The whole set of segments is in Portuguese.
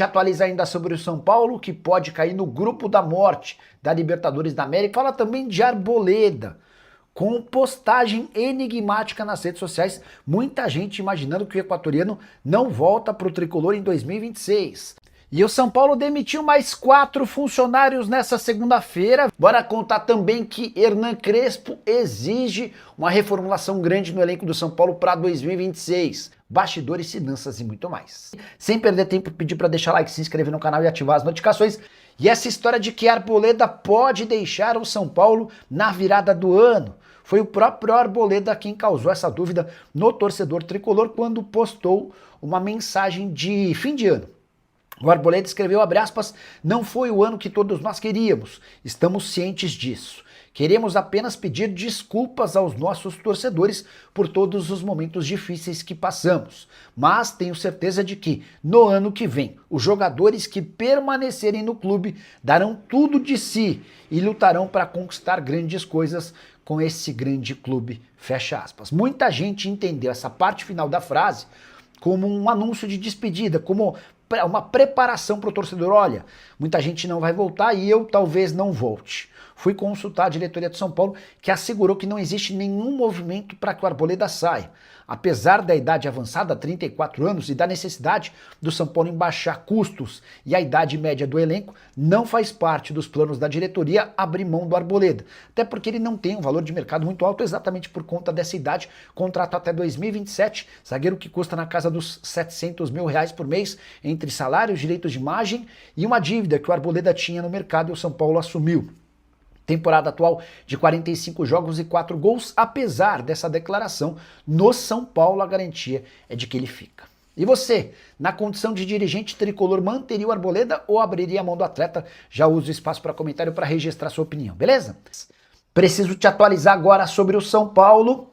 Te atualiza ainda sobre o São Paulo, que pode cair no grupo da morte da Libertadores da América. Fala também de Arboleda, com postagem enigmática nas redes sociais. Muita gente imaginando que o equatoriano não volta para o tricolor em 2026. E o São Paulo demitiu mais 4 funcionários nessa segunda-feira. Bora contar também que Hernan Crespo exige uma reformulação grande no elenco do São Paulo para 2026. Bastidores, finanças e muito mais. Sem perder tempo, pedir para deixar like, se inscrever no canal e ativar as notificações. E essa história de que Arboleda pode deixar o São Paulo na virada do ano. Foi o próprio Arboleda quem causou essa dúvida no torcedor tricolor quando postou uma mensagem de fim de ano. O Arboleda escreveu, abre aspas, não foi o ano que todos nós queríamos, estamos cientes disso. Queremos apenas pedir desculpas aos nossos torcedores por todos os momentos difíceis que passamos, mas tenho certeza de que, no ano que vem, os jogadores que permanecerem no clube darão tudo de si e lutarão para conquistar grandes coisas com esse grande clube, fecha aspas. Muita gente entendeu essa parte final da frase como um anúncio de despedida, como uma preparação para o torcedor. Olha, muita gente não vai voltar e eu talvez não volte. Fui consultar a diretoria de São Paulo, que assegurou que não existe nenhum movimento para que o Arboleda saia. Apesar da idade avançada, 34 anos, e da necessidade do São Paulo em baixar custos e a idade média do elenco, não faz parte dos planos da diretoria abrir mão do Arboleda. Até porque ele não tem um valor de mercado muito alto, exatamente por conta dessa idade. Contrato até 2027, zagueiro que custa na casa dos R$700 mil por mês, entre salários, direitos de imagem e uma dívida que o Arboleda tinha no mercado e o São Paulo assumiu. Temporada atual de 45 jogos e 4 gols, apesar dessa declaração, no São Paulo a garantia é de que ele fica. E você, na condição de dirigente tricolor, manteria o Arboleda ou abriria a mão do atleta? Já uso o espaço para comentário para registrar sua opinião, beleza? Preciso te atualizar agora sobre o São Paulo.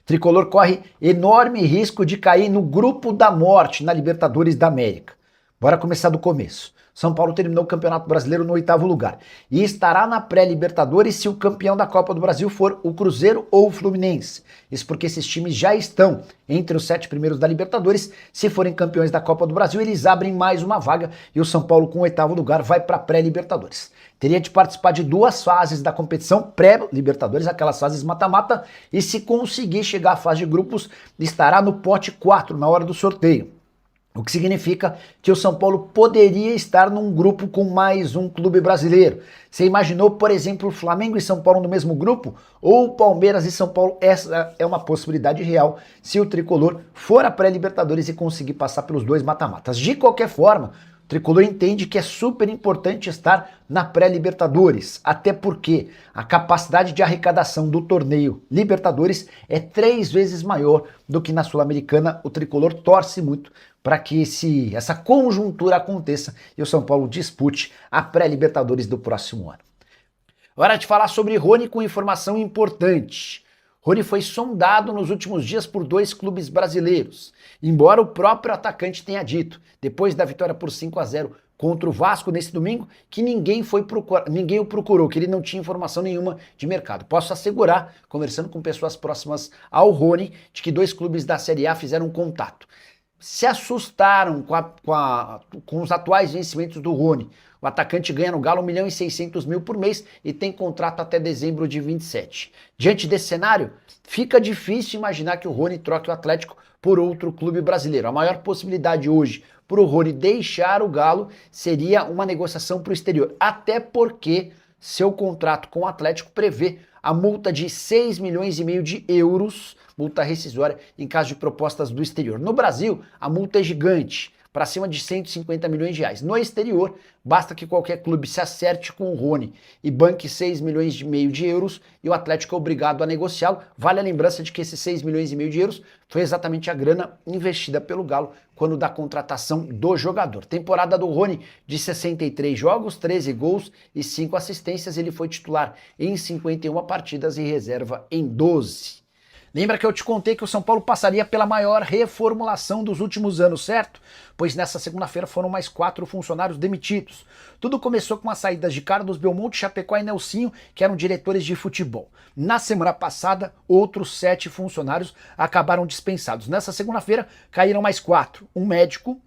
Tricolor corre enorme risco de cair no grupo da morte na Libertadores da América. Bora começar do começo. São Paulo terminou o Campeonato Brasileiro no 8º lugar e estará na pré-Libertadores se o campeão da Copa do Brasil for o Cruzeiro ou o Fluminense. Isso porque esses times já estão entre os 7 primeiros da Libertadores. Se forem campeões da Copa do Brasil, eles abrem mais uma vaga e o São Paulo com o 8º lugar vai para a pré-Libertadores. Teria de participar de 2 fases da competição pré-Libertadores, aquelas fases mata-mata, e se conseguir chegar à fase de grupos, estará no pote 4 na hora do sorteio. O que significa que o São Paulo poderia estar num grupo com mais um clube brasileiro. Você imaginou, por exemplo, Flamengo e São Paulo no mesmo grupo? Ou Palmeiras e São Paulo? Essa é uma possibilidade real se o tricolor for a pré-Libertadores e conseguir passar pelos 2 mata-matas. De qualquer forma, o tricolor entende que é super importante estar na pré-Libertadores, até porque a capacidade de arrecadação do torneio Libertadores é 3 vezes maior do que na Sul-Americana. O tricolor torce muito para que essa conjuntura aconteça e o São Paulo dispute a pré-Libertadores do próximo ano. Hora de falar sobre Rony com informação importante. Rony foi sondado nos últimos dias por 2 clubes brasileiros, embora o próprio atacante tenha dito, depois da vitória por 5-0 contra o Vasco nesse domingo, que ninguém o procurou, que ele não tinha informação nenhuma de mercado. Posso assegurar, conversando com pessoas próximas ao Rony, de que 2 clubes da Série A fizeram contato. Se assustaram com os atuais vencimentos do Rony. O atacante ganha no Galo 1.600.000 por mês e tem contrato até dezembro de 27. Diante desse cenário, fica difícil imaginar que o Rony troque o Atlético por outro clube brasileiro. A maior possibilidade hoje para o Rony deixar o Galo seria uma negociação para o exterior. Até porque seu contrato com o Atlético prevê a multa de 6,5 milhões de euros, multa rescisória em caso de propostas do exterior. No Brasil, a multa é gigante, para cima de 150 milhões de reais. No exterior, basta que qualquer clube se acerte com o Rony e banque 6,5 milhões de euros e o Atlético é obrigado a negociá-lo. Vale a lembrança de que esses 6,5 milhões de euros foi exatamente a grana investida pelo Galo quando da contratação do jogador. Temporada do Rony de 63 jogos, 13 gols e 5 assistências. Ele foi titular em 51 partidas e reserva em 12. Lembra que eu te contei que o São Paulo passaria pela maior reformulação dos últimos anos, certo? Pois nessa segunda-feira foram mais 4 funcionários demitidos. Tudo começou com as saídas de Carlos Belmonte, Chapecó e Nelsinho, que eram diretores de futebol. Na semana passada, outros 7 funcionários acabaram dispensados. Nessa segunda-feira, caíram mais 4. Um médico,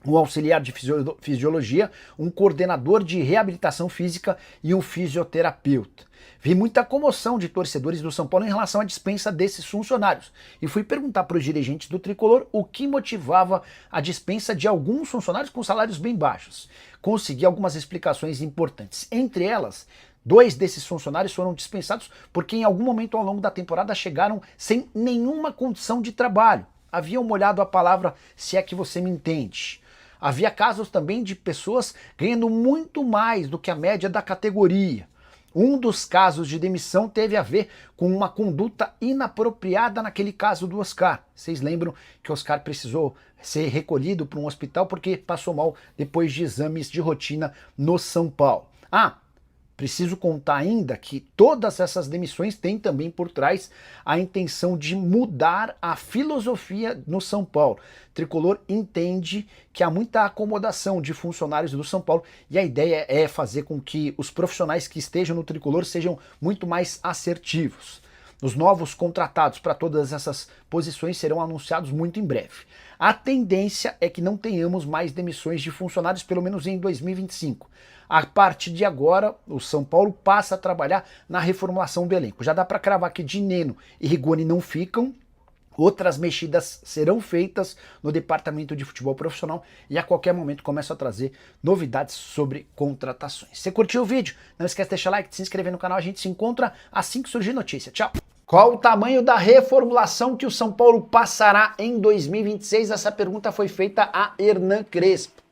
um auxiliar de fisiologia, um coordenador de reabilitação física e um fisioterapeuta. Vi muita comoção de torcedores do São Paulo em relação à dispensa desses funcionários e fui perguntar para os dirigentes do Tricolor o que motivava a dispensa de alguns funcionários com salários bem baixos. Consegui algumas explicações importantes. Entre elas, 2 desses funcionários foram dispensados porque em algum momento ao longo da temporada chegaram sem nenhuma condição de trabalho. Haviam molhado a palavra, se é que você me entende. Havia casos também de pessoas ganhando muito mais do que a média da categoria. Um dos casos de demissão teve a ver com uma conduta inapropriada naquele caso do Oscar. Vocês lembram que o Oscar precisou ser recolhido para um hospital porque passou mal depois de exames de rotina no São Paulo. Preciso contar ainda que todas essas demissões têm também por trás a intenção de mudar a filosofia no São Paulo. O Tricolor entende que há muita acomodação de funcionários do São Paulo e a ideia é fazer com que os profissionais que estejam no Tricolor sejam muito mais assertivos. Os novos contratados para todas essas posições serão anunciados muito em breve. A tendência é que não tenhamos mais demissões de funcionários, pelo menos em 2025. A partir de agora, o São Paulo passa a trabalhar na reformulação do elenco. Já dá para cravar que Dineno e Rigoni não ficam. Outras mexidas serão feitas no departamento de futebol profissional e a qualquer momento começo a trazer novidades sobre contratações. Se curtiu o vídeo, não esquece de deixar like, de se inscrever no canal. A gente se encontra assim que surgir notícia. Tchau! Qual o tamanho da reformulação que o São Paulo passará em 2026? Essa pergunta foi feita a Hernan Crespo,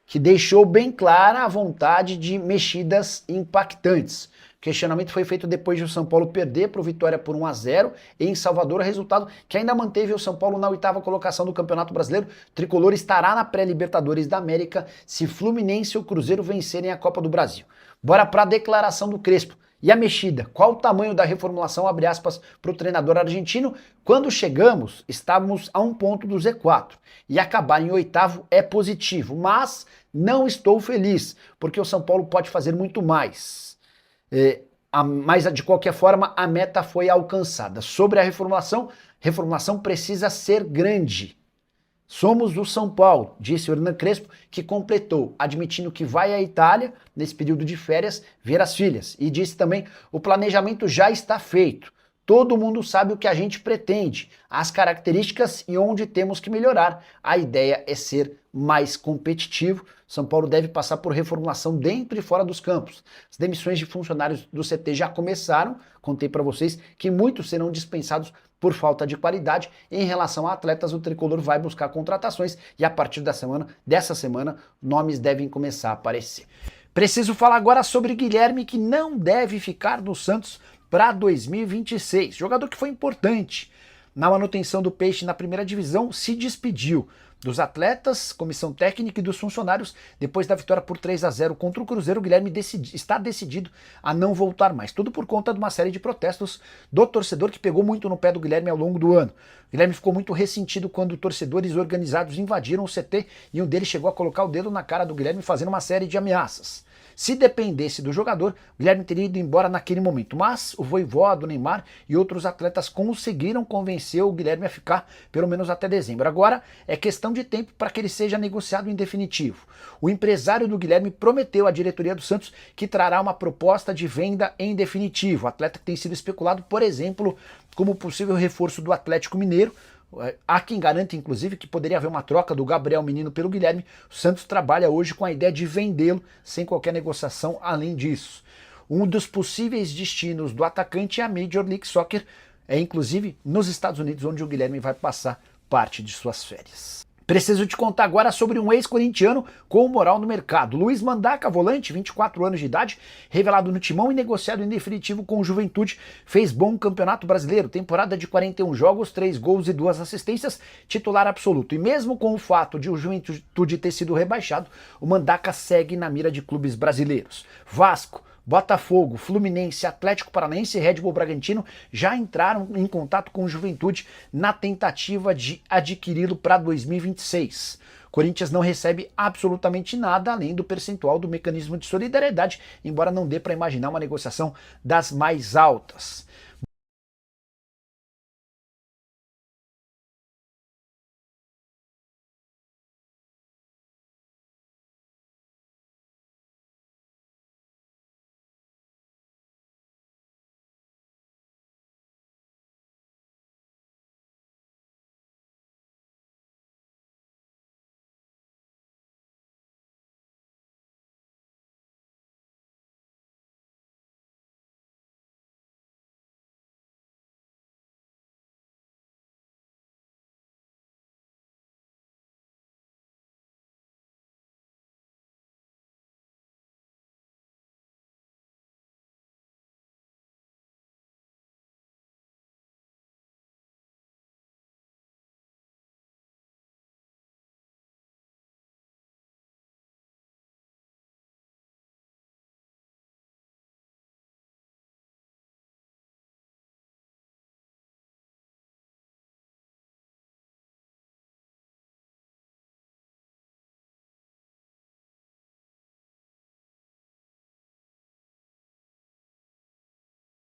que deixou bem clara a vontade de mexidas impactantes. O questionamento foi feito depois de o São Paulo perder para o Vitória por 1-0 em Salvador, resultado que ainda manteve o São Paulo na 8ª colocação do Campeonato Brasileiro. O Tricolor estará na pré-Libertadores da América se Fluminense ou Cruzeiro vencerem a Copa do Brasil. Bora para a declaração do Crespo. E a mexida? Qual o tamanho da reformulação, abre aspas, para o treinador argentino? Quando chegamos, estávamos a 1 ponto do Z4. E acabar em 8º é positivo, mas não estou feliz, porque o São Paulo pode fazer muito mais. Mas, de qualquer forma, a meta foi alcançada. Sobre a reformulação precisa ser grande. Somos o São Paulo, disse o Hernan Crespo, que completou, admitindo que vai à Itália, nesse período de férias, ver as filhas. E disse também, o planejamento já está feito. Todo mundo sabe o que a gente pretende, as características e onde temos que melhorar. A ideia é ser mais competitivo. São Paulo deve passar por reformulação dentro e fora dos campos. As demissões de funcionários do CT já começaram. Contei para vocês que muitos serão dispensados por falta de qualidade. Em relação a atletas, o Tricolor vai buscar contratações e a partir dessa semana, nomes devem começar a aparecer. Preciso falar agora sobre Guilherme, que não deve ficar no Santos para 2026. Jogador que foi importante na manutenção do Peixe na primeira divisão, se despediu dos atletas, comissão técnica e dos funcionários. Depois da vitória por 3-0 contra o Cruzeiro, o Guilherme está decidido a não voltar mais. Tudo por conta de uma série de protestos do torcedor que pegou muito no pé do Guilherme ao longo do ano. O Guilherme ficou muito ressentido quando torcedores organizados invadiram o CT e um deles chegou a colocar o dedo na cara do Guilherme fazendo uma série de ameaças. Se dependesse do jogador, o Guilherme teria ido embora naquele momento, mas o Vojvoda, o Neymar e outros atletas conseguiram convencer o Guilherme a ficar pelo menos até dezembro. Agora é questão de tempo para que ele seja negociado em definitivo. O empresário do Guilherme prometeu à diretoria do Santos que trará uma proposta de venda em definitivo. O atleta que tem sido especulado, por exemplo, como possível reforço do Atlético Mineiro. Há quem garante, inclusive, que poderia haver uma troca do Gabriel Menino pelo Guilherme. O Santos trabalha hoje com a ideia de vendê-lo sem qualquer negociação além disso. Um dos possíveis destinos do atacante é a Major League Soccer, inclusive nos Estados Unidos, onde o Guilherme vai passar parte de suas férias. Preciso te contar agora sobre um ex-corintiano com moral no mercado. Luiz Mandaca, volante, 24 anos de idade, revelado no Timão e negociado em definitivo com o Juventude, fez bom campeonato brasileiro, temporada de 41 jogos, 3 gols e 2 assistências, titular absoluto. E mesmo com o fato de o Juventude ter sido rebaixado, o Mandaca segue na mira de clubes brasileiros. Vasco, Botafogo, Fluminense, Atlético Paranaense e Red Bull Bragantino já entraram em contato com o Juventude na tentativa de adquiri-lo para 2026. Corinthians não recebe absolutamente nada além do percentual do mecanismo de solidariedade, embora não dê para imaginar uma negociação das mais altas.